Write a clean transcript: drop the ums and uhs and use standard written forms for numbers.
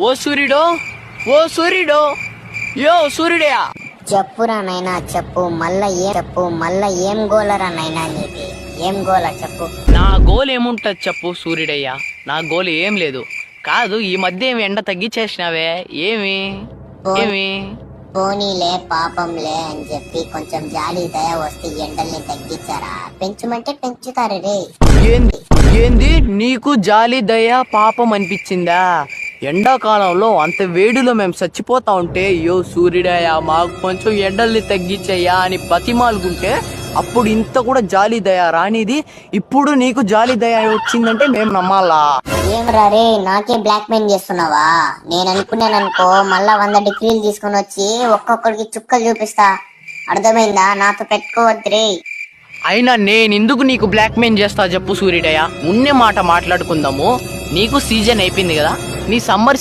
ఓ సూర్యుడో, ఓ సూర్యుడో, యో సూర్యుడయా. చెప్పురా నైనా చెప్పు, మళ్ళా ఏం గోలరా నైనా నీది? ఏం గోల చెప్పు. నా గోల్ ఏముంటది చెప్పు సూర్యుడయ్యా, నా గోల్ ఏం లేదు. కాదు ఈ మధ్య ఏమి ఎండ తగ్గించేసినావే, ఏమి ఏమి? పోనీలే పాపంలే అని చెప్పి కొంచెం జాలి దయ వస్తే ఎండల్ని తగ్గించారా? పెంచమంటే పెంచుతారు రే. ఏంది ఏంది నీకు జాలి దయ పాపం అనిపించిందా? ఎండాకాలంలో అంత వేడిలో మేము చచ్చిపోతా ఉంటే యో సూర్యుడయ్యా మాకు కొంచెం ఎండల్ని తగ్గించయ్యా అని బతిమాలుకుంటే అప్పుడు ఇంత కూడా జాలి దయ రానిది, ఇప్పుడు నీకు జాలి దయ వచ్చిందంటే మేము నమ్మాలా? ఏమరా రే, నాకే బ్లాక్ మెయిల్ చేస్తున్నావా? నేను అనుకున్నాననుకో మళ్ళా 100 డిగ్రీలు తీసుకుని వచ్చి ఒక్కొక్కడికి చుక్కలు చూపిస్తా. అర్థమైందా? నాతో పెట్టుకోవద్దు రే. అయినా నేను ఎందుకు నీకు బ్లాక్ మెయిల్ చేస్తా చెప్పు సూర్యుడయ్యా? ఉన్నే మాట మాట్లాడుకుందాము. నీకు సీజన్ అయిపోయింది కదా, నీ సమ్మర్